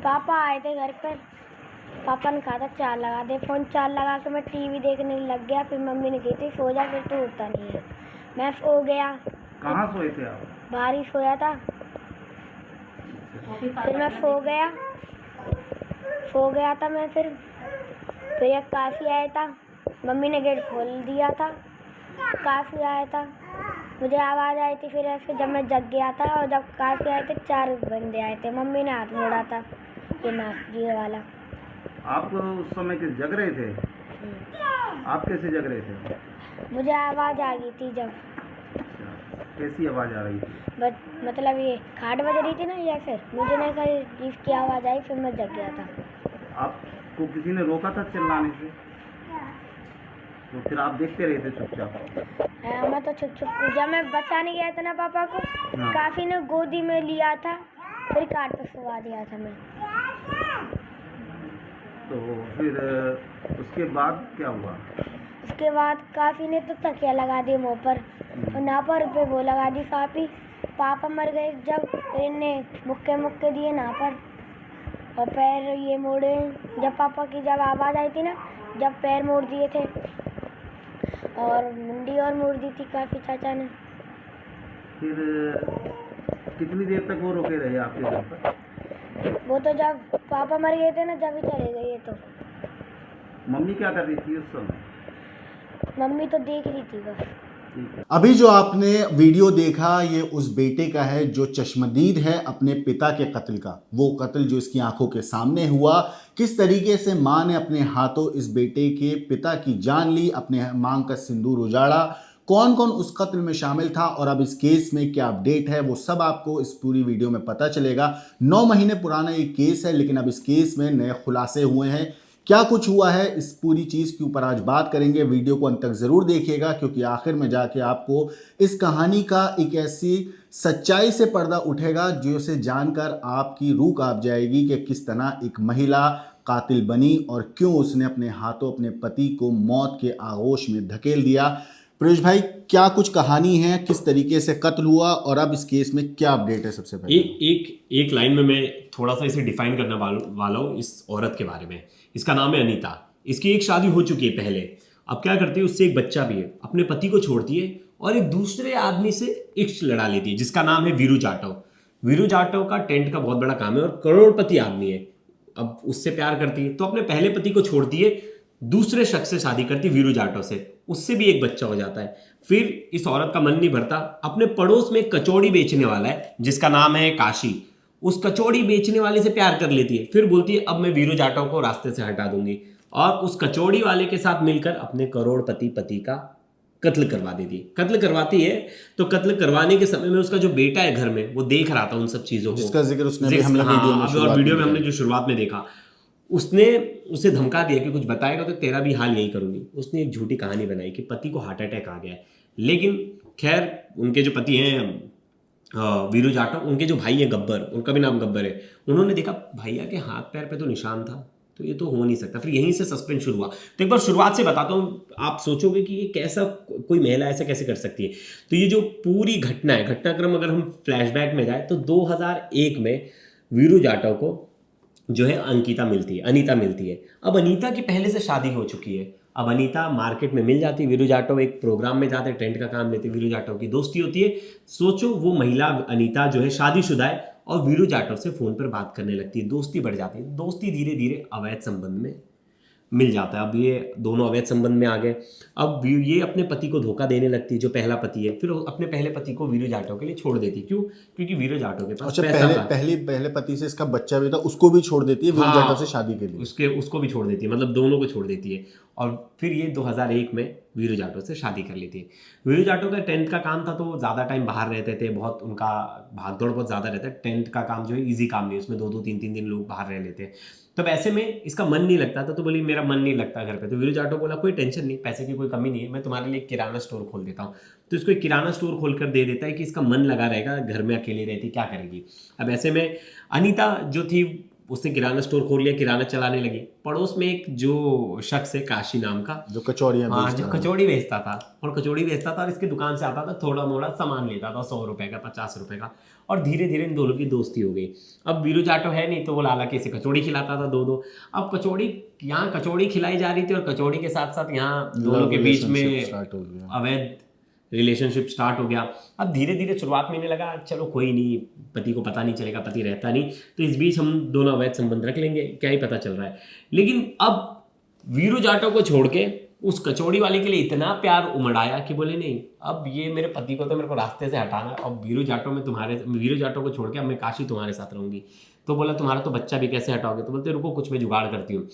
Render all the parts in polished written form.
पापा आए थे घर पर। पापा ने कहा था चार्ज लगा दे फ़ोन। चार्ज लगा के मैं टीवी देखने लग गया। फिर मम्मी ने कही थी सो जा, फिर तो उठता नहीं है। मैं सो गया। कहाँ सोए थे आप? बाहर ही सोया था। फिर मैं सो गया था मैं। फिर एक काफ़ी आया था। मम्मी ने गेट खोल दिया था। काफ़ी आया था, मुझे आवाज़ आई थी। फिर ऐसे जब मैं जग गया था और जब काफ़ी आए थे 4 बंदे आए थे। मम्मी ने हाथ मोड़ा था ये वाला। आप उस समय के जग रहे थे? आप कैसे जग रहे थे? मुझे आवाज़ आ गई थी जब। अच्छा, कैसी आवाज़ आ रही थी? मतलब ये खाट बज रही थी ना, या फिर मुझे नहीं कहीं इसकी आवाज़ आई। फिर मैं जग गया था। आपको किसी ने रोका था चिल्लाने से? तो फिर आप देखते रहे थे चुपचाप? हाँ, मैं तो छुप जब मैं बचाने गया था ना पापा को, हाँ। काफ़ी ने गोदी में लिया था। फिर खाट पे सुला दिया था मैं। तो फिर उसके बाद क्या हुआ? उसके बाद काफ़ी ने तो तकिया लगा दी मुँह पर और ना पर पे वो लगा दी सापी। पापा मर गए जब, इन्हें मुक्के दिए ना पर और पैर ये मोड़े। जब पापा की जब आवाज़ आई थी ना, जब पैर मोड़ दिए थे और मुंडी और मोड़ दी थी काफ़ी चाचा ने। फिर कितनी देर तक वो रुके रहे आपके घर पर? वो तो जब पापा मर गए थे ना, जब ही चले गए ये तो। मम्मी क्या कर रही थी उस समय? मम्मी तो देख रही थी बस। ठीक है। अभी जो आपने वीडियो देखा ये उस बेटे का है जो चश्मदीद है अपने पिता के कत्ल का। वो कत्ल जो इसकी आंखों के सामने हुआ, किस तरीके से माँ ने अपने हाथों इस बेटे के पिता की जान ली, अपने मांग का सिंदूर उजाड़ा, कौन कौन उस कत्ल में शामिल था और अब इस केस में क्या अपडेट है, वो सब आपको इस पूरी वीडियो में पता चलेगा। 9 महीने पुराना ये केस है, लेकिन अब इस केस में नए खुलासे हुए हैं। क्या कुछ हुआ है इस पूरी चीज़ के ऊपर आज बात करेंगे। वीडियो को अंत तक ज़रूर देखिएगा, क्योंकि आखिर में जाके आपको इस कहानी का एक ऐसी सच्चाई से पर्दा उठेगा जिसे जानकर आपकी रूह कांप जाएगी कि किस तरह एक महिला कातिल बनी और क्यों उसने अपने हाथों अपने पति को मौत के आगोश में धकेल दिया। परेश भाई, क्या कुछ कहानी है, किस तरीके से कत्ल हुआ और अब इस केस में क्या अपडेट है? सबसे पहले एक लाइन में मैं थोड़ा सा इसे डिफाइन करने वाला हूँ इस औरत के बारे में। इसका नाम है अनीता। इसकी एक शादी हो चुकी है पहले। अब क्या करती है, उससे एक बच्चा भी है। अपने पति को छोड़ती है और एक दूसरे आदमी से इश्क लड़ा लेती है जिसका नाम है वीरू जाटव। वीरू जाटव का टेंट का बहुत बड़ा काम है और करोड़पति आदमी है। अब उससे प्यार करती है तो अपने पहले पति को छोड़ती है, दूसरे शख्स से शादी करती है वीरू जाटव से। उससे भी एक बच्चा हो जाता है। फिर इस औरत का मन नहीं भरता, अपने पड़ोस में एक कचौड़ी बेचने वाला है जिसका नाम है काशी। उस कचौड़ी बेचने वाले से प्यार कर लेती है। फिर बोलती है अब मैं वीरू जाटव को रास्ते से हटा दूंगी और उस कचौड़ी वाले के साथ मिलकर अपने करोड़पति पति का कत्ल करवा देती है। कत्ल करवाती है तो कत्ल करवाने के समय में उसका जो बेटा है घर में, वो देख रहा था उन सब चीजों को जिसका जिक्र उसने भी हम लोग वीडियो में हमने जो शुरुआत में देखा। उसने उसे धमका दिया कि कुछ बताएगा तो तेरा भी हाल यही करूंगी। उसने एक झूठी कहानी बनाई कि पति को हार्ट अटैक आ गया है। लेकिन खैर उनके जो पति हैं वीरू जाटव, उनके जो भाई हैं गब्बर, उनका भी नाम गब्बर है, उन्होंने देखा भैया के हाथ पैर पे तो निशान था, तो ये तो हो नहीं सकता। फिर यहीं से सस्पेंस शुरू हुआ। तो एक बार शुरुआत से बताता हूँ, आप सोचोगे कि ये कैसा, कोई महिला ऐसा कैसे कर सकती है। तो ये जो पूरी घटना है, घटनाक्रम अगर हम फ्लैशबैक में जाए तो 2001 में वीरू जाटव को जो है अनीता मिलती है। अब अनीता की पहले से शादी हो चुकी है। अब अनीता मार्केट में मिल जाती है, वीरू जाटव एक प्रोग्राम में जाते, टेंट का काम लेते, वीरू जाटव की दोस्ती होती है। सोचो वो महिला अनीता जो है शादीशुदा है और वीरू जाटव से फोन पर बात करने लगती है, दोस्ती बढ़ जाती है। दोस्ती धीरे धीरे अवैध संबंध में मिल जाता है। अब ये दोनों अवैध संबंध में आ गए। अब ये अपने पति को धोखा देने लगती है, जो पहला पति है। फिर अपने पहले पति को वीरू जाटव के लिए छोड़ देती है। क्यों? क्योंकि वीरू जाटव के पास पैसा था। पहले पति से इसका बच्चा भी था, उसको भी छोड़ देती है वीरू जाटव से शादी के लिए। उसको भी छोड़ देती है, मतलब दोनों को छोड़ देती है। और फिर ये 2001 में वीरू जाटव से शादी कर लेती है। वीरू जाटव का टेंट का काम था तो वो ज़्यादा टाइम बाहर रहते थे, बहुत उनका भागदौड़ बहुत ज़्यादा रहता है। टेंट का काम जो है ईजी काम नहीं है, उसमें 2-2 3-3 दिन लोग बाहर रह लेते हैं। तब ऐसे में इसका मन नहीं लगता था, तो बोली मेरा मन नहीं लगता घर पे। तो वीरू जाटव बोला कोई टेंशन नहीं, पैसे की कोई कमी नहीं है, मैं तुम्हारे लिए एक किराना स्टोर खोल देता हूँ। तो इसको एक किराना स्टोर खोल कर दे देता है कि इसका मन लगा रहेगा, घर में अकेली रहती क्या करेगी। अब ऐसे में अनीता जो थी उसने किराना स्टोर खोल लिया, किराना चलाने लगी। पड़ोस में एक जो शख्स है काशी नाम का, जो कचौड़ियाँ हाँ, बेचता जो है। कचौड़ी बेचता था और इसकी दुकान से आता था, थोड़ा मोड़ा सामान लेता था, 100 रुपए का, 50 रुपए का, और धीरे धीरे इन दोनों की दोस्ती हो गई। अब वीरू जाटव है नहीं, तो वो लाला के इसे कचौड़ी खिलाता था 2-2। अब यहाँ कचौड़ी खिलाई जा रही थी और कचौड़ी के साथ साथ यहाँ दोनों के बीच में Relationship start हो गया। अवैध रिलेशनशिप स्टार्ट हो गया। अब धीरे धीरे शुरुआत में इन्हें लगा चलो कोई नहीं, पति को पता नहीं चलेगा, पति रहता नहीं, तो इस बीच हम दोनों अवैध संबंध रख लेंगे, क्या ही पता चल रहा है। लेकिन अब वीरू जाटव को छोड़ के उस कचौड़ी वाले के लिए इतना प्यार उमड़ाया कि बोले नहीं, अब ये मेरे पति को तो मेरे को रास्ते से हटाना है। अब वीरू जाटव को छोड़ के अब मैं काशी तुम्हारे साथ रहूंगी। तो बोला तुम्हारा तो बच्चा भी कैसे हटाओगे? तो बोलते रुको कुछ मैं जुगाड़ करती हूँ।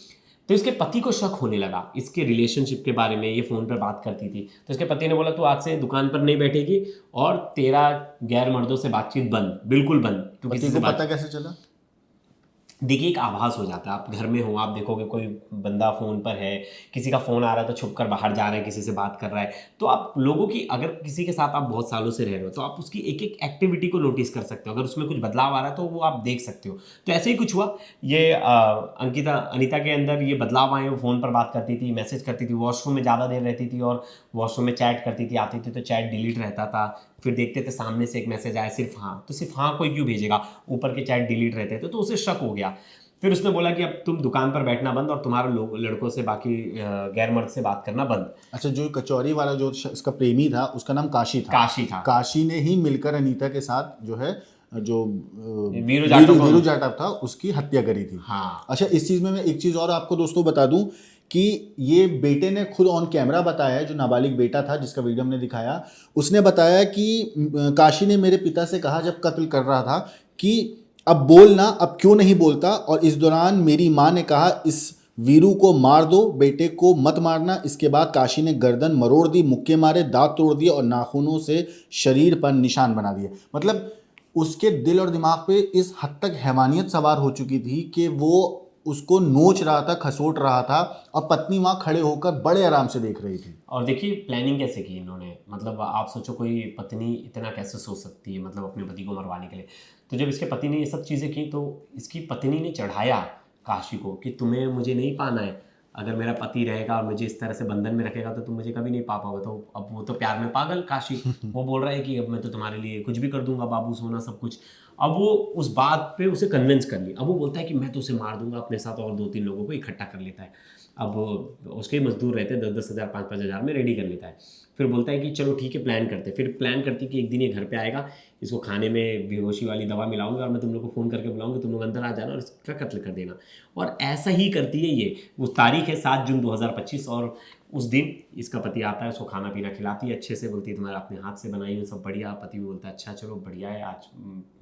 तो इसके पति को शक होने लगा इसके रिलेशनशिप के बारे में, ये फ़ोन पर बात करती थी। तो इसके पति ने बोला तू आज से दुकान पर नहीं बैठेगी और तेरा गैर मर्दों से बातचीत बंद, बिल्कुल बंद। तू किसी पति से को बात पता कैसे चला? देखिए एक आभास हो जाता है, आप घर में हो, आप देखोगे कोई बंदा फ़ोन पर है, किसी का फ़ोन आ रहा है तो छुप कर बाहर जा रहा है, किसी से बात कर रहा है, तो आप लोगों की, अगर किसी के साथ आप बहुत सालों से रह रहे हो तो आप उसकी एक एक एक्टिविटी को नोटिस कर सकते हो, अगर उसमें कुछ बदलाव आ रहा है तो वो आप देख सकते हो। तो ऐसे ही कुछ हुआ, ये अनीता के अंदर ये बदलाव आए। वो फ़ोन पर बात करती थी, मैसेज करती थी, वॉशरूम में ज़्यादा देर रहती थी और वॉशरूम में चैट करती थी, आती थी तो चैट डिलीट रहता था, फिर देखते थे सामने से एक मैसेज आया सिर्फ हाँ, तो सिर्फ हाँ कोई क्यों भेजेगा, ऊपर के चैट डिलीट रहते थे, तो उसे शक हो गया। फिर उसने बोला कि अब तुम दुकान पर बैठना बंद और तुम्हारा लड़कों से, बाकी गैर मर्द से बात करना बंद। अच्छा, जो कचौरी वाला जो इसका प्रेमी था उसका नाम काशी था। काशी ने ही मिलकर अनीता के साथ जो है जो वीरू जाटव था उसकी हत्या करी थी। हाँ। अच्छा, इस चीज़ में मैं एक चीज़ और आपको दोस्तों बता दूं कि ये बेटे ने खुद ऑन कैमरा बताया है, जो नाबालिग बेटा था जिसका वीडियो हमने दिखाया, उसने बताया कि काशी ने मेरे पिता से कहा जब कत्ल कर रहा था कि अब बोलना, अब क्यों नहीं बोलता, और इस दौरान मेरी माँ ने कहा इस वीरू को मार दो, बेटे को मत मारना। इसके बाद काशी ने गर्दन मरोड़ दी, मुक्के मारे, दांत तोड़ दिए और नाखूनों से शरीर पर निशान बना दिए। मतलब उसके दिल और दिमाग पे इस हद तक हैवानियत सवार हो चुकी थी कि वो उसको नोच रहा था, खसोट रहा था, और पत्नी वहाँ खड़े होकर बड़े आराम से देख रही थी। और देखिए प्लानिंग कैसे की इन्होंने, मतलब आप सोचो कोई पत्नी इतना कैसे सोच सकती है, मतलब अपने पति को मरवाने के लिए। तो जब इसके पति ने ये सब चीज़ें की तो इसकी पत्नी ने चढ़ाया काशी को कि तुम्हें मुझे नहीं पाना है, अगर मेरा पति रहेगा और मुझे इस तरह से बंधन में रखेगा तो तुम मुझे कभी नहीं पा पाओगे। तो अब वो तो प्यार में पागल काशी, वो बोल रहा है कि अब मैं तो तुम्हारे लिए कुछ भी कर दूंगा, बाबू सोना सब कुछ। अब वो उस बात पे उसे कन्विंस कर ली। अब वो बोलता है कि मैं तो उसे मार दूंगा, अपने साथ और 2-3 लोगों को इकट्ठा कर लेता है। अब उसके मजदूर रहते हैं, 10-10 हज़ार 5-5 हज़ार में रेडी कर लेता है। फिर बोलता है कि चलो ठीक है प्लान करते हैं। फिर प्लान करती है कि एक दिन ये घर पे आएगा, इसको खाने में बेहोशी वाली दवा मिलाऊंगी और मैं तुम लोग को फ़ोन करके बुलाऊंगी, तुम लोग अंदर आ जाना और इसका कत्ल कर देना। और ऐसा ही करती है ये। उस तारीख है 7 जून 2025 और उस दिन इसका पति आता है, उसको खाना पीना खिलाती है अच्छे से, बोलती है तुम्हारा अपने हाथ से बनाई है सब बढ़िया। पति भी बोलता है अच्छा चलो बढ़िया है, आज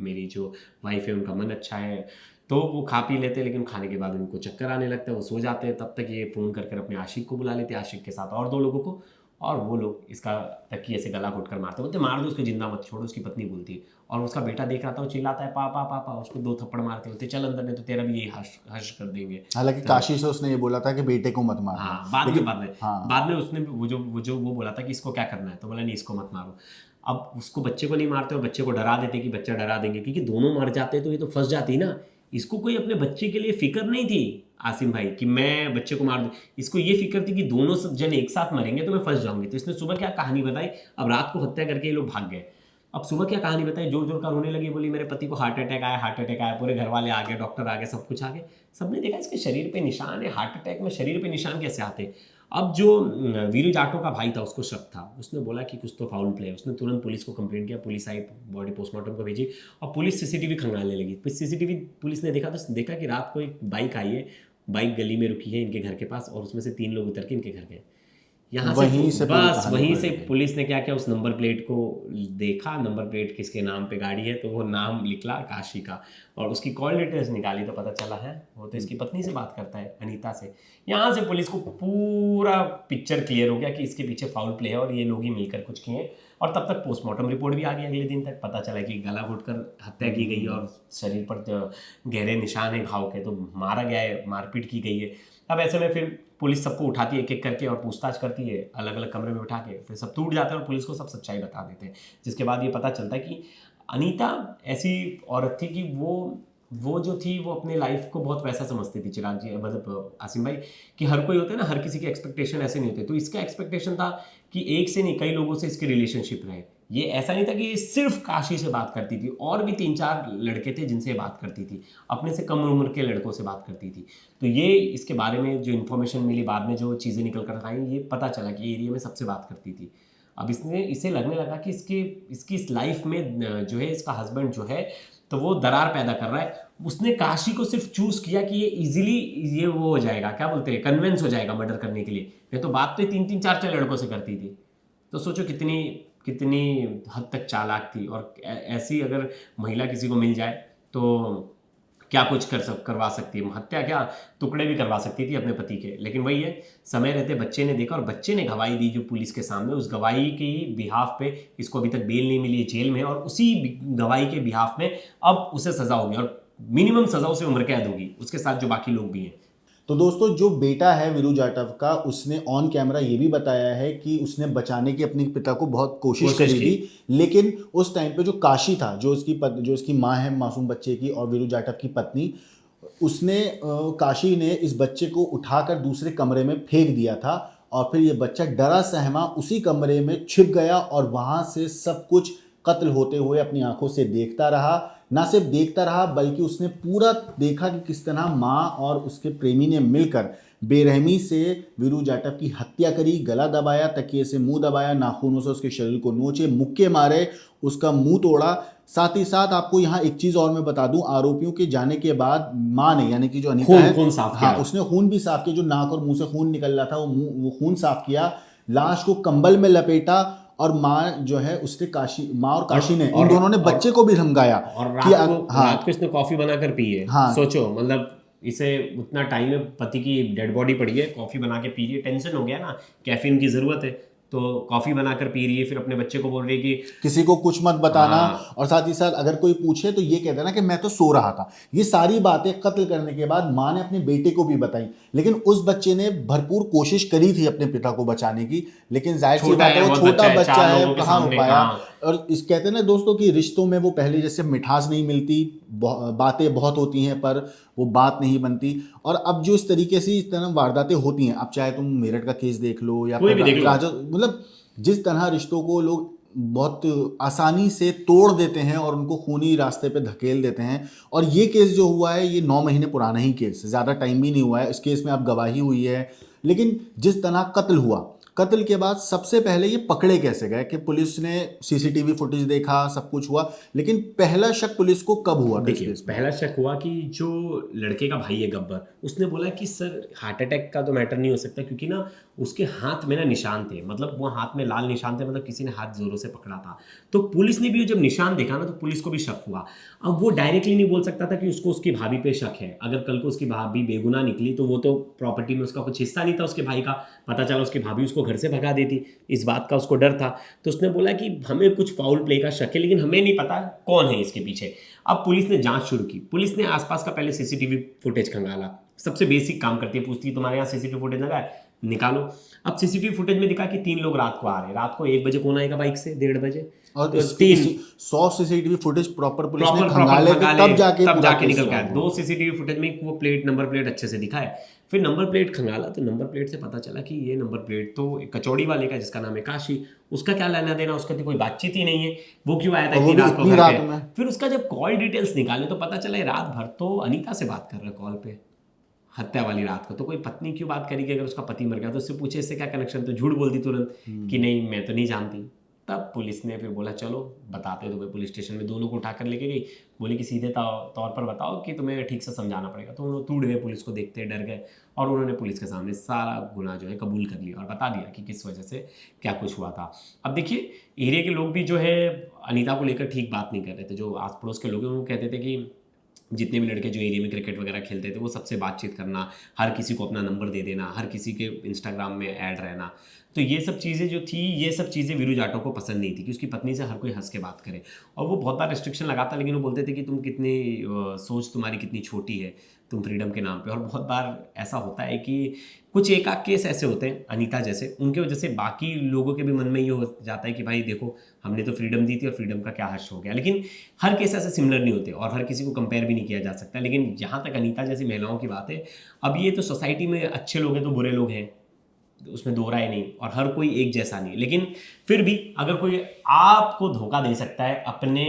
मेरी जो वाइफ है उनका मन अच्छा है। तो वो खा पी लेते हैं, लेकिन खाने के बाद उनको चक्कर आने लगता है, वो सो जाते हैं। तब तक ये फ़ोन कर अपने आशिक को बुला लेते हैं, आशिक के साथ और 2 लोगों को, और वो लोग इसका तकिए से गला घोट कर मारते, बोलते मार दो उसको, जिंदा मत छोड़ो। उसकी पत्नी बोलती है और उसका बेटा देख रहा था, वो चिल्लाता है पापा पापा, उसको 2 थप्पड़ मारते होते चल अंदर, नहीं तो तेरा भी यही हश कर देंगे। हालांकि काशी से उसने ये बोला था कि बेटे को मत मारना। हाँ, बाद में उसने वो बोला था कि इसको क्या करना है, तो बोला नहीं इसको मत मारो। अब उसको बच्चे को नहीं मारते और बच्चे को डरा देते कि बच्चा डरा देंगे, क्योंकि दोनों मर जाते तो ये तो फंस जाती ना। इसको कोई अपने बच्चे के लिए फिक्र नहीं थी आसिम भाई कि मैं बच्चे को मार दूं, इसको ये फिक्र थी कि दोनों जन एक साथ मरेंगे तो मैं फंस जाऊंगी। तो इसने सुबह क्या कहानी बताई, अब रात को हत्या करके ये लोग भाग गए। अब सुबह क्या कहानी बताई, जोर जोर का रोने लगी, बोली मेरे पति को हार्ट अटैक आया, पूरे घर वाले आ गए, डॉक्टर आ गए, सब कुछ आ गए। सबने देखा इसके शरीर पे निशान है, हार्ट अटैक में शरीर पे निशान कैसे आते। अब जो वीरू जाटव का भाई था उसको शक था, उसने बोला कि कुछ तो फाउल प्ले है। उसने तुरंत पुलिस को कंप्लेंट किया, पुलिस आई, बॉडी पोस्टमार्टम को भेजी और पुलिस सीसीटीवी खंगालने लगी। फिर सीसीटीवी पुलिस ने देखा तो देखा कि रात को एक बाइक आई है, बाइक गली में रुकी है इनके घर के पास और उसमें से 3 लोग उतर के इनके घर गए। वहीं से पुलिस ने क्या किया, उस नंबर प्लेट को देखा, नंबर प्लेट किसके नाम पे गाड़ी है, तो वो नाम निकला काशी का और उसकी कॉल डिटेल्स निकाली तो पता चला है वो तो इसकी पत्नी से बात करता है, अनीता से। यहाँ से पुलिस को पूरा पिक्चर क्लियर हो गया कि इसके पीछे फाउल प्ले है और ये लोग ही मिलकर कुछ किए। और तब तक पोस्टमार्टम रिपोर्ट भी आ गई, अगले दिन तक पता चला कि गला घोटकर हत्या की गई और शरीर पर गहरे निशान है घाव के, तो मारा गया है, मारपीट की गई है। अब ऐसे में फिर पुलिस सबको उठाती है एक एक करके और पूछताछ करती है अलग अलग कमरे में बिठा के, फिर सब टूट जाते हैं और पुलिस को सब सच्चाई बता देते हैं। जिसके बाद ये पता चलता है कि अनीता ऐसी औरत थी कि वो वो जो थी वो अपने लाइफ को बहुत वैसा समझती थी चिराग जी, मतलब आसिम भाई, कि हर कोई होता है ना, हर किसी के एक्सपेक्टेशन ऐसे नहीं होते। तो इसका एक्सपेक्टेशन था कि एक से नहीं कई लोगों से इसके रिलेशनशिप रहे। ये ऐसा नहीं था कि ये सिर्फ काशी से बात करती थी, और भी 3-4 लड़के थे जिनसे बात करती थी, अपने से कम उम्र के लड़कों से बात करती थी। तो ये इसके बारे में जो इन्फॉर्मेशन मिली, बाद में जो चीज़ें निकल कर आई, ये पता चला कि एरिया में सबसे बात करती थी। अब इसे लगने लगा कि इसकी इस लाइफ में जो है इसका हस्बैंड जो है तो वो दरार पैदा कर रहा है। उसने काशी को सिर्फ चूज किया कि ये इजीली ये वो हो जाएगा, क्या बोलते हैं, कन्विंस हो जाएगा मर्डर करने के लिए। नहीं तो बात तो 3-3 4-4 लड़कों से करती थी। तो सोचो कितनी कितनी हद तक चालाक थी। और ऐसी अगर महिला किसी को मिल जाए तो क्या कुछ करवा सकती है, हत्या क्या टुकड़े भी करवा सकती थी अपने पति के। लेकिन वही है, समय रहते बच्चे ने देखा और बच्चे ने गवाही दी जो पुलिस के सामने। उस गवाही की बिहाफ पे इसको अभी तक बेल नहीं मिली है जेल में, और उसी गवाही के बिहाफ में अब उसे सजा होगी, और मिनिमम सजा उसे उम्र कैद होगी, उसके साथ जो बाकी लोग भी हैं। तो दोस्तों, जो बेटा है वीरू जाटव का, उसने ऑन कैमरा ये भी बताया है कि उसने बचाने की अपने पिता को बहुत कोशिश करी थी, लेकिन उस टाइम पे जो काशी था, जो उसकी माँ है मासूम बच्चे की और वीरू जाटव की पत्नी, उसने काशी ने इस बच्चे को उठाकर दूसरे कमरे में फेंक दिया था, और फिर ये बच्चा डरा सहमा उसी कमरे में छिप गया और वहाँ से सब कुछ कत्ल होते हुए अपनी आंखों से देखता रहा। ना सिर्फ देखता रहा बल्कि उसने पूरा देखा कि किस तरह माँ और उसके प्रेमी ने मिलकर बेरहमी से वीरू जाटव की हत्या करी, गला दबाया, तकिए से मुंह दबाया, नाखूनों से उसके शरीर को नोचे, मुक्के मारे, उसका मुंह तोड़ा। साथ ही साथ आपको यहाँ एक चीज और मैं बता दूं, आरोपियों के जाने के बाद माँ ने, यानी कि जो अनीता है, खून साफ किया। उसने खून भी साफ किया। जो नाक और मुंह से खून निकल रहा था वो खून साफ किया, लाश को कंबल में लपेटा, और माँ जो है उसने माँ और काशी ने इन दोनों ने बच्चे को भी धमकाया। और रात को इसने कॉफी बनाकर पी है। हाँ। सोचो, मतलब इसे उतना टाइम में पति की डेड बॉडी पड़ी है, कॉफी बना के पी रही है, टेंशन हो गया ना, कैफीन की जरूरत है, तो कॉफी बनाकर पी रही है, फिर अपने बच्चे को बोल रही है कि किसी को कुछ मत बताना। हाँ। और साथ ही साथ अगर कोई पूछे तो ये कह देना कि मैं तो सो रहा था। ये सारी बातें कत्ल करने के बाद माँ ने अपने बेटे को भी बताई, लेकिन उस बच्चे ने भरपूर कोशिश करी थी अपने पिता को बचाने की, लेकिन जाहिर सी बात है वो छोटा बच्चा है, कहाँ हो पाया। और इस कहते हैं ना दोस्तों कि रिश्तों में वो पहले जैसे मिठास नहीं मिलती, बातें बहुत होती हैं पर वो बात नहीं बनती। और अब जो इस तरीके से इस तरह वारदातें होती हैं, अब चाहे तुम मेरठ का केस देख लो या कोई भी देख लो, मतलब जिस तरह रिश्तों को लोग बहुत आसानी से तोड़ देते हैं और उनको खूनी रास्ते पे धकेल देते हैं। और ये केस जो हुआ है ये 9 महीने पुराना ही केस, ज़्यादा टाइम भी नहीं हुआ है। इस केस में अब गवाही हुई है, लेकिन जिस तरह कत्ल हुआ, कत्ल के बाद सबसे पहले ये पकड़े कैसे गए कि पुलिस ने सीसीटीवी फुटेज देखा, सब कुछ हुआ, लेकिन पहला शक पुलिस को कब हुआ? देखिए, पहला शक हुआ कि जो लड़के का भाई है गब्बर, उसने बोला कि सर हार्ट अटैक का तो मैटर नहीं हो सकता, क्योंकि ना उसके हाथ में ना निशान थे, मतलब वो हाथ में लाल निशान थे, मतलब किसी ने हाथ जोरों से पकड़ा था। तो पुलिस ने भी जब निशान देखा ना तो पुलिस को भी शक हुआ। अब वो डायरेक्टली नहीं बोल सकता था कि उसको उसकी भाभी पे शक है। अगर कल को उसकी भाभी बेगुनाह निकली तो वो तो प्रॉपर्टी में उसका कुछ हिस्सा नहीं था उसके भाई का, पता चला उसकी भाभी उसको घर से भगा देती, इस बात का उसको डर था। तो उसने बोला कि हमें कुछ फाउल प्ले का शक है, लेकिन हमें नहीं पता कौन है इसके पीछे। अब पुलिस ने जांच शुरू की। पुलिस ने आसपास का पहले सीसीटीवी फुटेज खंगाला, सबसे बेसिक काम करती है, पूछती है तुम्हारे यहाँ सीसीटीवी फुटेज लगा है, निकालो। अब सीसीटीवी फुटेज में दिखा कि 3 लोग रात को आ रहे हैं। रात को 1 बजे कौन आएगा बाइक से, 1:30 बजे, और तो 100 सीसीटीवी फुटेज प्रॉपर पुलिस ने खंगाले थे, तब जाके निकल गया। 2 सीसीटीवी फुटेज में वो नंबर प्लेट अच्छे से दिखा है। फिर नंबर प्लेट खंगाला तो नंबर प्लेट से पता चला कि ये नंबर प्लेट तो कचौड़ी वाले का, जिसका नाम है काशी, उसका क्या लेना देना, उसका तो कोई बातचीत ही नहीं है, वो क्यों आया था इतनी रात को घर पे। फिर उसका जब कॉल डिटेल्स निकाले तो पता चला रात भर तो अनीता से बात कर रहा है कॉल पे, हत्या वाली रात को। तो कोई पत्नी क्यों बात करेगी अगर उसका पति मर गया? तो उससे पूछे इससे क्या कनेक्शन, तो झूठ बोल दी तुरंत कि नहीं मैं तो नहीं जानती। तब पुलिस ने फिर बोला चलो बताते, तो पुलिस स्टेशन में दोनों को उठाकर लेके गई, बोली कि सीधे तौर पर बताओ कि तुम्हें ठीक से समझाना पड़ेगा। तो उन्होंने टूट गए, पुलिस को देखते डर गए, और उन्होंने पुलिस के सामने सारा गुनाह जो है कबूल कर लिया और बता दिया कि किस वजह से क्या कुछ हुआ था। अब देखिए, एरिया के लोग भी जो है अनीता को लेकर ठीक बात नहीं कर रहे थे। जो आस पड़ोस के लोग हैं वो कहते थे कि जितने भी लड़के जो एरिया में क्रिकेट वगैरह खेलते थे वो सबसे बातचीत करना, हर किसी को अपना नंबर दे देना, हर किसी के इंस्टाग्राम में ऐड रहना। तो ये सब चीज़ें जो थी, ये सब चीज़ें वीरू जाटव को पसंद नहीं थी कि उसकी पत्नी से हर कोई हंस के बात करे। और वो बहुत बार रिस्ट्रिक्शन लगाता, लेकिन वो बोलते थे कि तुम कितनी सोच तुम्हारी कितनी छोटी है, तुम फ्रीडम के नाम पे। और बहुत बार ऐसा होता है कि कुछ एक आध केस ऐसे होते हैं अनीता जैसे, उनके वजह से बाकी लोगों के भी मन में ये हो जाता है कि भाई देखो हमने तो फ्रीडम दी थी और फ्रीडम का क्या हर्ष हो गया। लेकिन हर केस ऐसे सिमिलर नहीं होते और हर किसी को कंपेयर भी नहीं किया जा सकता। लेकिन जहाँ तक अनीता जैसी महिलाओं की बात है, अब ये तो सोसाइटी में अच्छे लोग हैं तो बुरे लोग हैं, उसमें दो राय नहीं, और हर कोई एक जैसा नहीं। लेकिन फिर भी अगर कोई आपको धोखा दे सकता है अपने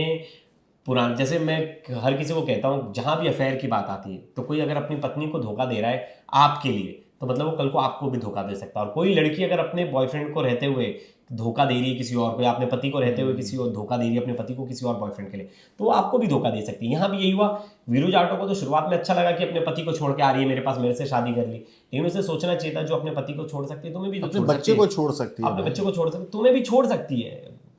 पुराने, जैसे मैं हर किसी को कहता हूँ जहाँ भी अफेयर की बात आती है, तो कोई अगर अपनी पत्नी को धोखा दे रहा है आपके लिए, तो मतलब वो कल को आपको भी धोखा दे सकता है। और कोई लड़की अगर अपने बॉयफ्रेंड को रहते हुए धोखा दे रही है किसी और को, या अपने पति को रहते हुए किसी और धोखा दे रही है अपने पति को किसी और बॉयफ्रेंड के लिए, तो वो आपको भी धोखा दे सकती है। यहाँ भी यही हुआ। वीरू जाटव को तो शुरुआत में अच्छा लगा कि अपने पति को छोड़ के आ रही है मेरे पास, मेरे से शादी कर ली, लेकिन उसे सोचना चाहिए था जो अपने पति को छोड़ सकती है तुम्हें भी तो अपने बच्चे को छोड़ सकती है, अपने बच्चे को छोड़ सकती, तुम्हें भी छोड़ सकती है,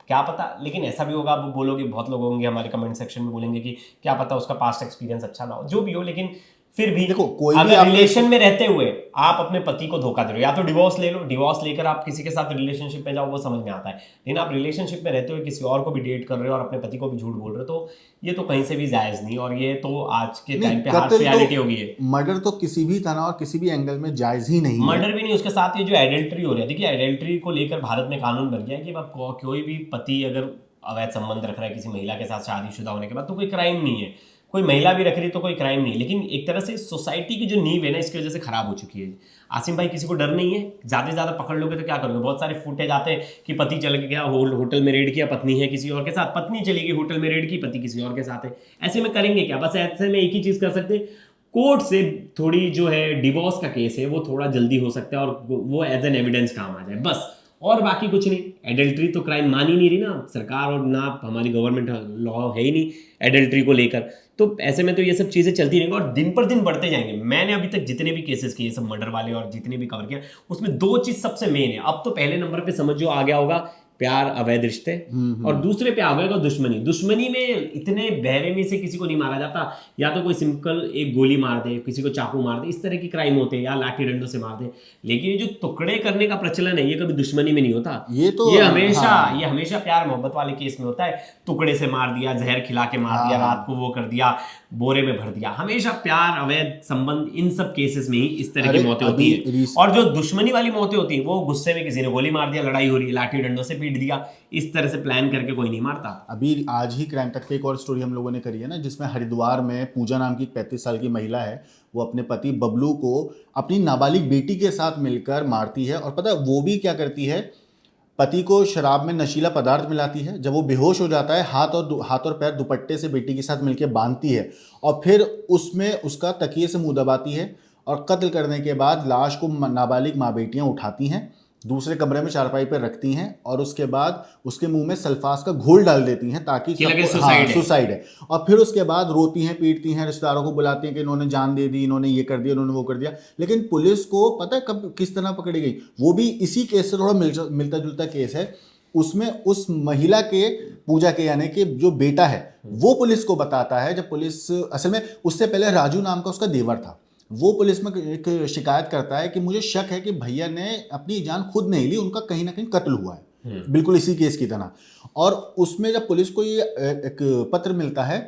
क्या पता। लेकिन ऐसा भी होगा, आप बोलोगे, बहुत लोग होंगे हमारे कमेंट सेक्शन में बोलेंगे कि क्या पता उसका पास्ट एक्सपीरियंस अच्छा ना हो, जो भी हो, लेकिन फिर भी देखो कोई भी अगर रिलेशन में रहते हुए आप अपने पति को धोखा दे रहे हो, या तो डिवोर्स ले लो, डिवोर्स लेकर आप किसी के साथ रिलेशनशिप में जाओ, वो समझ में आता है। लेकिन आप रिलेशनशिप में रहते हुए किसी और को भी डेट कर रहे हो और अपने पति को भी झूठ बोल रहे हो, तो ये तो कहीं से भी जायज नहीं। और ये तो आज के टाइम पे हार्श रियलिटी हो गई है। मर्डर तो किसी भी तरह और किसी भी एंगल में जायज ही नहीं है। मर्डर भी नहीं, उसके साथ ये जो एडल्ट्री हो रही है, देखिए एडल्ट्री को लेकर भारत में कानून बन गया है कि अब कोई भी पति अगर अवैध संबंध रख रहा है किसी महिला के साथ शादीशुदा होने के बाद, तो कोई क्राइम नहीं है। कोई महिला भी रख रही तो कोई क्राइम नहीं। लेकिन एक तरह से सोसाइटी की जो नींव है ना, इसकी वजह से खराब हो चुकी है। आसिम भाई, किसी को डर नहीं है, ज़्यादा से ज़्यादा पकड़ लोगे तो क्या करोगे? बहुत सारे फुटेज आते हैं कि पति चल गया होटल में रेड किया, पत्नी है किसी और के साथ, पत्नी चली गई होटल में रेड की, पति किसी और के साथ है। ऐसे में करेंगे क्या? बस ऐसे में एक ही चीज़ कर सकते हैं, कोर्ट से थोड़ी जो है डिवोर्स का केस है वो थोड़ा जल्दी हो सकता है और वो एज एन एविडेंस काम आ जाए, बस। और बाकी कुछ नहीं। एडल्ट्री तो क्राइम मान ही नहीं रही ना सरकार, और ना हमारी गवर्नमेंट लॉ है ही नहीं एडल्ट्री को लेकर। तो ऐसे में तो ये सब चीज़ें चलती रहेंगी और दिन पर दिन बढ़ते जाएंगे। मैंने अभी तक जितने भी केसेस किए सब मर्डर वाले और जितने भी कवर किया, उसमें दो चीज़ सबसे मेन है। अब तो पहले नंबर पे समझो आ गया होगा प्यार, अवैध रिश्ते, और दूसरे पे आ गएगा दुश्मनी। दुश्मनी में इतने बेरहमी से किसी को नहीं मारा जाता, या तो कोई सिंपल एक गोली मार दे, किसी को चाकू मार दे, इस तरह की क्राइम होते हैं, या लाठी डंडों से मार दे। लेकिन ये जो टुकड़े करने का प्रचलन है, ये कभी दुश्मनी में नहीं होता। ये हमेशा प्यार मोहब्बत वाले केस में होता है। टुकड़े से मार दिया, जहर खिला के मार दिया, रात को वो कर दिया, बोरे में भर दिया। हमेशा प्यार, अवैध संबंध, इन सब केसेस में ही इस तरह की मौतें होती है। और जो दुश्मनी वाली मौतें होती है, वो गुस्से में किसी ने गोली मार दिया, लड़ाई हो रही है, लाठी डंडों से पीट दिया, इस तरह से प्लान करके कोई नहीं मारता। अभी आज ही क्राइम तक की एक और स्टोरी हम लोगों ने करी है ना, जिसमें हरिद्वार में पूजा नाम की 35 साल की महिला है, वो अपने पति बबलू को अपनी नाबालिग बेटी के साथ मिलकर मारती है। और पता है वो भी क्या करती है, पति को शराब में नशीला पदार्थ मिलाती है। जब वो बेहोश हो जाता है, हाथ और पैर दुपट्टे से बेटी के साथ मिलकर बांधती है और फिर उसमें उसका तकिए से मुंह दबाती है। और कत्ल करने के बाद लाश को नाबालिग माँ बेटियां उठाती हैं, दूसरे कमरे में चारपाई पर रखती हैं और उसके बाद उसके मुंह में सल्फास का घोल डाल देती हैं ताकि सुसाइड है। और फिर उसके बाद रोती हैं, पीटती हैं, रिश्तेदारों को बुलाती हैं कि इन्होंने जान दे दी, इन्होंने ये कर दिया, इन्होंने वो कर दिया। लेकिन पुलिस को पता है कब किस तरह पकड़ी गई? वो भी इसी केस से थोड़ा मिलता जुलता केस है। उसमें उस महिला के, पूजा के यानी कि जो बेटा है, वो पुलिस को बताता है। जब पुलिस, असल में उससे पहले राजू नाम का उसका देवर था, वो पुलिस में एक शिकायत करता है कि मुझे शक है कि भैया ने अपनी जान खुद नहीं ली, उनका कहीं ना कहीं कत्ल हुआ है, बिल्कुल इसी केस की तरह। और उसमें जब पुलिस को ये एक पत्र मिलता है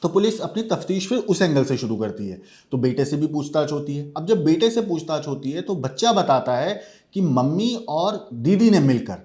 तो पुलिस अपनी तफ्तीश फिर उस एंगल से शुरू करती है। तो बेटे से भी पूछताछ होती है। अब जब बेटे से पूछताछ होती है तो बच्चा बताता है कि मम्मी और दीदी ने मिलकर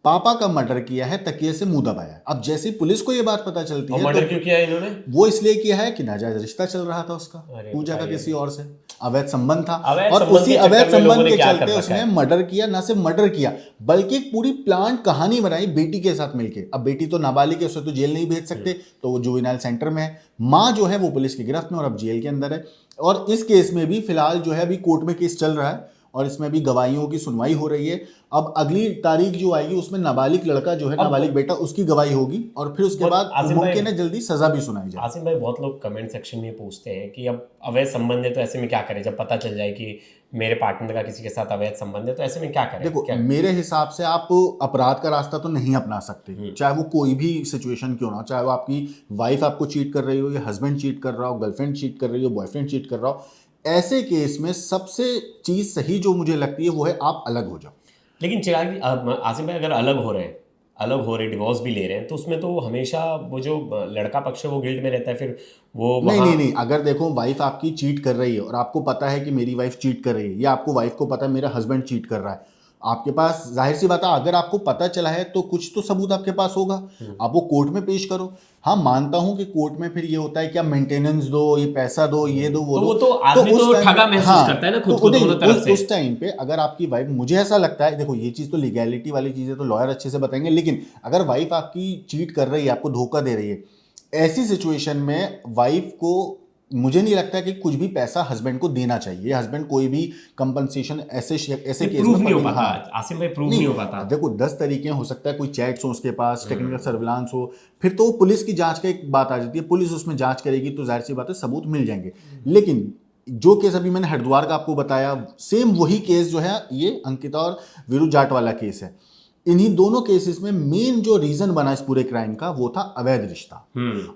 पापा का मर्डर किया है, तकिए से मुंह दबाया। अब जैसे पुलिस को ये बात पता चलती है, मर्डर क्यों किया इन्होंने? वो इसलिए किया है कि नाजायज रिश्ता चल रहा था उसका, पूजा का किसी और से अवैध संबंध था, और उसी अवैध संबंध के चलते उसने मर्डर किया। ना सिर्फ मर्डर किया बल्कि एक पूरी प्लान कहानी बनाई बेटी के साथ मिलके। अब बेटी तो नाबालिग है, उसे तो जेल नहीं भेज सकते, तो वो जुवेनाइल सेंटर में है। माँ जो है वो पुलिस की गिरफ्त में और अब जेल के अंदर है। और इस केस में भी फिलहाल जो है अभी कोर्ट में केस चल रहा है और इसमें भी गवाहियों की सुनवाई हो रही है। अब अगली तारीख जो आएगी उसमें नाबालिग लड़का जो है, नाबालिग बेटा, उसकी गवाही होगी और फिर उसके बाद मुमकिन है जल्दी सजा भी सुनाई जाए। आसिम भाई, बहुत लोग कमेंट सेक्शन में पूछते हैं कि अब अवैध संबंध है तो ऐसे में क्या करें? जब पता चल जाए कि मेरे पार्टनर का किसी के साथ अवैध संबंध है तो ऐसे में क्या करें? देखो, मेरे हिसाब से आप अपराध का रास्ता तो नहीं अपना सकते, चाहे वो कोई भी सिचुएशन क्यों ना हो। चाहे वो आपकी वाइफ आपको चीट कर रही हो, या हस्बैंड चीट कर रहा हो, गर्लफ्रेंड चीट कर रही हो, बॉयफ्रेंड चीट कर रहा हो, ऐसे केस में सबसे चीज सही जो मुझे लगती है वो है आप अलग हो जाओ। लेकिन चिराग आसिम भाई, अगर अलग हो रहे डिवोर्स भी ले रहे हैं, तो उसमें तो हमेशा वो जो लड़का पक्ष है वो गिल्ट में रहता है, फिर वो नहीं वहाँ नहीं नहीं, अगर देखो वाइफ आपकी चीट कर रही है और आपको पता है कि मेरी वाइफ चीट कर रही है, या आपको वाइफ को पता है मेरा हस्बैंड चीट कर रहा है, आपके पास जाहिर सी बात है अगर आपको पता चला है तो कुछ तो सबूत आपके पास होगा, आप वो कोर्ट में पेश करो। हाँ मानता हूं कि कोर्ट में फिर ये होता है कि आप मेंटेनेंस दो, ये पैसा दो, ये दो, वो तो दो, वो तो आदमी उस तो टाइम ठगा महसूस करता है ना खुद को नहीं, दोनों तरफ से। उस टाइम पे अगर आपकी वाइफ, मुझे ऐसा लगता है, देखो ये चीज़ तो लीगैलिटी वाली चीज़ें तो लॉयर अच्छे से बताएंगे, लेकिन अगर वाइफ आपकी चीट कर रही है, आपको धोखा दे रही है, ऐसी सिचुएशन में वाइफ को मुझे नहीं लगता कि कुछ भी पैसा हस्बैंड को देना चाहिए। हस्बैंड कोई भी कंपनसेशन ऐसे केस प्रूफ में नहीं हो पति- पाता हाँ, आसिम भाई, प्रूफ नहीं हो पाता। देखो 10 तरीके हो सकता है, कोई चैट्स हो उसके पास, टेक्निकल सर्विलांस हो, फिर तो पुलिस की जांच का एक बात आ जाती है, पुलिस उसमें जांच करेगी तो जाहिर सी बात है सबूत मिल जाएंगे। लेकिन जो केस अभी मैंने हरिद्वार का आपको बताया, सेम वही केस जो है ये अंकिता और वीरू जाट वाला केस है। इन्हीं दोनों केसेस में मेन जो रीजन बना इस पूरे क्राइम का वो था अवैध रिश्ता।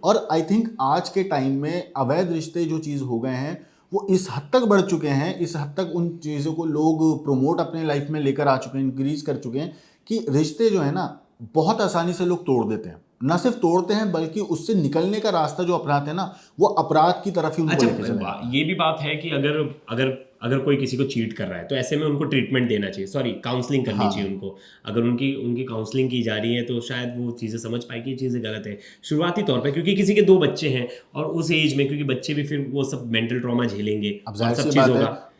और आई थिंक आज के टाइम में अवैध रिश्ते जो चीज़ हो गए हैं वो इस हद तक बढ़ चुके हैं, इस हद तक उन चीज़ों को लोग प्रमोट अपने लाइफ में लेकर आ चुके हैं, इंक्रीज कर चुके हैं कि रिश्ते जो है ना बहुत आसानी से लोग तोड़ देते हैं। न सिर्फ तोड़ते हैं बल्कि उससे निकलने का रास्ता जो अपराध है ना वो अपराध की तरफ ही उनको लेके चले जाते हैं। ये भी बात है कि अगर अगर अगर कोई किसी को चीट कर रहा है तो ऐसे में उनको ट्रीटमेंट देना चाहिए, सॉरी काउंसलिंग करनी चाहिए उनको। अगर उनकी उनकी काउंसलिंग की जा रही है तो शायद वो चीज़ें समझ पाए कि ये चीज़ें गलत है शुरुआती तौर पे, क्योंकि किसी के 2 बच्चे हैं और उस एज में, क्योंकि बच्चे भी फिर वो सब मेंटल ट्रॉमा झेलेंगे अब और जाहिर सब सी चीज़ बात होगा। है,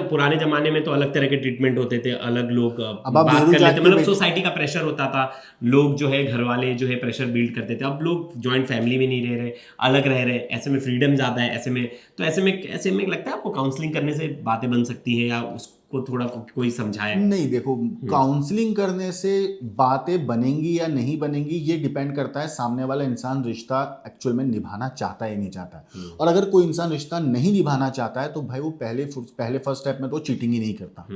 पुराने जमाने में तो अलग तरह के ट्रीटमेंट होते थे, अलग लोग आप बात वीरू कर जाट लेते, की मतलब बेटी- सोसाइटी का प्रेशर होता था, लोग जो है घर वाले जो है प्रेशर बिल्ड करते थे। अब लोग जॉइंट फैमिली में नहीं रह रहे, अलग रह रहे, ऐसे में फ्रीडम ज़्यादा है, ऐसे में लगता है आपको काउंसलिंग करने से बातें बन सकती है, या उसको थोड़ा कोई समझाए। नहीं देखो, काउंसलिंग करने से बातें बनेंगी या नहीं बनेंगी ये डिपेंड करता है सामने वाला इंसान रिश्ता एक्चुअल में निभाना चाहता है या नहीं चाहता है। और अगर कोई इंसान रिश्ता नहीं निभाना चाहता है तो भाई वो पहले फर्स्ट स्टेप में तो चीटिंग ही नहीं करता।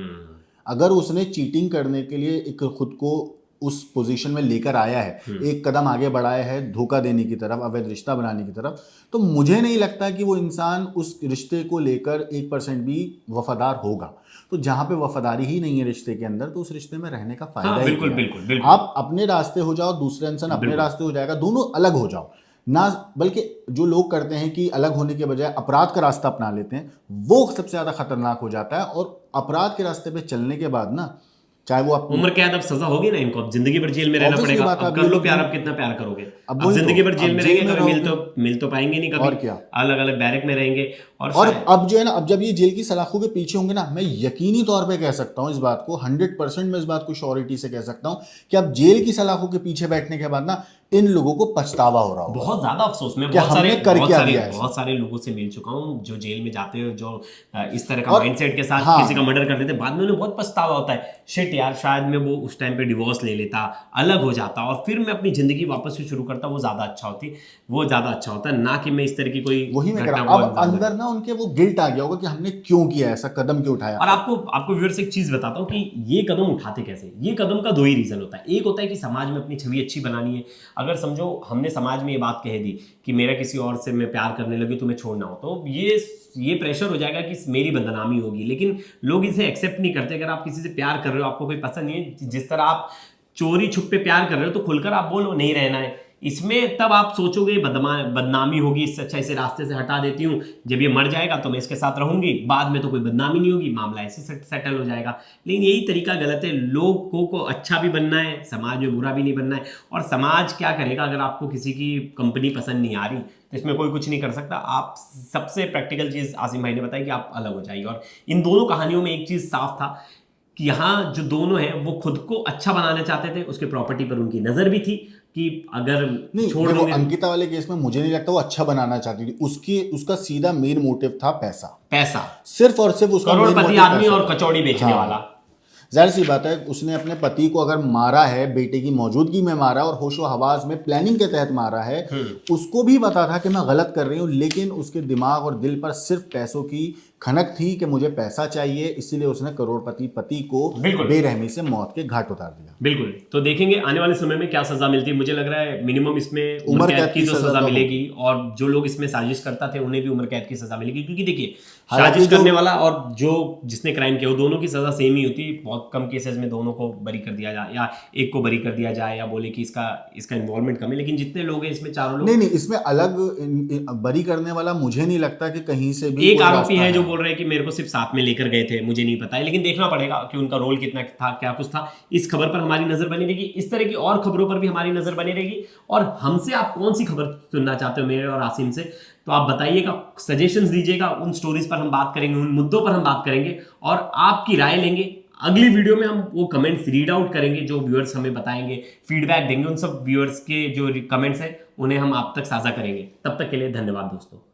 अगर उसने चीटिंग करने के लिए एक खुद को उस पोजीशन में लेकर आया है, एक कदम आगे बढ़ाया है धोखा देने की तरफ, अवैध रिश्ता बनाने की तरफ, तो मुझे नहीं लगता कि वो इंसान उस रिश्ते को लेकर 1% भी वफादार होगा। तो जहां पे वफादारी ही नहीं है रिश्ते के अंदर तो उस रिश्ते में रहने का फायदा ही बिल्कुल क्या है? बिल्कुल बिल्कुल। आप अपने रास्ते हो जाओ, दूसरे इंसान अपने रास्ते हो जाएगा, दोनों अलग हो जाओ ना। बल्कि जो लोग करते हैं कि अलग होने के बजाय अपराध का रास्ता अपना लेते हैं वो सबसे ज्यादा खतरनाक हो जाता है। और अपराध के रास्ते पे चलने के बाद ना, चाहे वो आप उम्र कैद, अब सजा होगी ना इनको, अब जिंदगी भर जेल में रहना Obviously पड़ेगा। बात है, अब अब कर ये लो लोग प्यार, अब कितना प्यार करोगे? अब अब वही जिंदगी तो, भर जेल अब में जेल रहेंगे, में कभी रहोगे। मिल तो पाएंगे नहीं कभी, और क्या? अलग अलग बैरक में रहेंगे। और शायद- अब जो है ना, अब जब ये जेल की सलाखों के पीछे होंगे ना, मैं यकीनी तौर पे कह सकता हूँ इस बात को 100% मैं इस बात को श्योरिटी से कह सकता हूँ कि अब जेल की सलाखों के पीछे बैठने के बाद ना इन लोगों को पछतावा हो रहा होगा। बहुत ज्यादा अफसोस। मैं कि हमने कर क्या दिया है। बहुत सारे लोगों से मिल चुका हूँ जो जेल में जाते हैं, जो इस तरह का और- माइंडसेट के साथ हाँ। किसी का मर्डर कर देते हैं, बाद में उन्हें बहुत पछतावा होता है, शिट यार शायद मैं वो उस टाइम पे डिवोर्स ले लेता, अलग हो जाता और फिर मैं अपनी जिंदगी वापस से शुरू करता, वो ज्यादा अच्छा होता, ना कि मैं इस तरह की कोई वही मैं कह घटना रहा को हूं, अब अंजाम अंदर ना उनके वो गिल्ट आ गया होगा कि हमने क्यों किया ऐसा, कदम क्यों उठाया। और आपको व्यूअर्स एक चीज बताता हूँ कि ये कदम उठाते कैसे। ये कदम का 2 ही रीजन होता है। एक होता है कि समाज में अपनी छवि अच्छी बनानी है। अगर समझो हमने समाज में ये बात कह दी कि मेरा किसी और से मैं प्यार करने लगी, तुम्हें छोड़ना हो, तो ये प्रेशर हो जाएगा कि मेरी बदनामी होगी। लेकिन लोग इसे एक्सेप्ट नहीं करते। अगर आप किसी से प्यार कर रहे हो, आपको कोई पसंद नहीं है, जिस तरह आप चोरी छुपे प्यार कर रहे हो तो खुलकर आप बोलो नहीं रहना है इसमें, तब आप सोचोगे बदनामी होगी, इससे अच्छा इसे रास्ते से हटा देती हूँ, जब ये मर जाएगा तो मैं इसके साथ रहूंगी, बाद में तो कोई बदनामी नहीं होगी, मामला ऐसे सेटल हो जाएगा। लेकिन यही तरीका गलत है। लोगों को अच्छा भी बनना है, समाज में बुरा भी नहीं बनना है। और समाज क्या करेगा अगर आपको किसी की कंपनी पसंद नहीं आ रही, तो इसमें कोई कुछ नहीं कर सकता। आप सबसे प्रैक्टिकल चीज़ आसिम भाई ने बताई कि आप अलग हो जाइए। और इन दोनों कहानियों में एक चीज़ साफ था कि यहाँ जो दोनों हैं वो खुद को अच्छा बनाना चाहते थे, उसके प्रॉपर्टी पर उनकी नज़र भी थी कि अगर नहीं छोड़ देखो, दोगे। अंकिता वाले केस में मुझे नहीं लगता वो अच्छा बनाना चाहती थी। उसका सीधा मेन मोटिव था पैसा, सिर्फ और सिर्फ उसका main करोड़पति motive आदमी पैसा और था। कचौड़ी बेचने हाँ। वाला। जाहिर सी बात है उसने अपने पति को अगर मारा है, बेटे की मौजूदगी में मारा और होशो हवास में प्लानिंग के तहत मारा है, उसको भी पता था कि मैं गलत कर रही हूँ, लेकिन उसके दिमाग और दिल पर सिर्फ पैसों की खनक थी कि मुझे पैसा चाहिए, इसीलिए उसने करोड़पति पति को बिल्कुल। बेरहमी से मौत के घाट उतार दिया। बिल्कुल। तो देखेंगे आने वाले समय में क्या सजा मिलती है। मुझे लग रहा है मिनिमम इसमें उम्र कैद की जो सजा तो मिलेगी, और जो लोग इसमें साजिश करता थे उन्हें भी उम्र कैद की सजा मिलेगी, क्योंकि देखिए हालांकि साजिश जो- करने वाला और जो जिसने क्राइम किया वो दोनों की सजा सेम ही होती। बहुत कम केसेस में दोनों को बरी कर दिया जाए, या एक को बरी कर दिया जाए, या बोले कि इसका इन्वॉल्वमेंट कम है। लेकिन जितने लोग हैं इसमें, चारों लोग, नहीं, इसमें अलग बरी करने वाला मुझे नहीं लगता कि कहीं से भी एक कोई आरोपी रास्ता है जो बोल रहे हैं कि मेरे को सिर्फ साथ में लेकर गए थे, मुझे नहीं पता है। लेकिन देखना पड़ेगा कि उनका रोल कितना था, क्या कुछ था। इस खबर पर हमारी नजर बनी रहेगी, इस तरह की और खबरों पर भी हमारी नजर बनी रहेगी। और हमसे आप कौन सी खबर सुनना चाहते हो, मेरे और आसिम से, तो आप बताइएगा, सजेशंस दीजिएगा। उन स्टोरीज पर हम बात करेंगे, उन मुद्दों पर हम बात करेंगे और आपकी राय लेंगे। अगली वीडियो में हम वो कमेंट्स रीड आउट करेंगे जो व्यूअर्स हमें बताएंगे, फीडबैक देंगे। उन सब व्यूअर्स के जो कमेंट्स हैं उन्हें हम आप तक साझा करेंगे। तब तक के लिए धन्यवाद दोस्तों।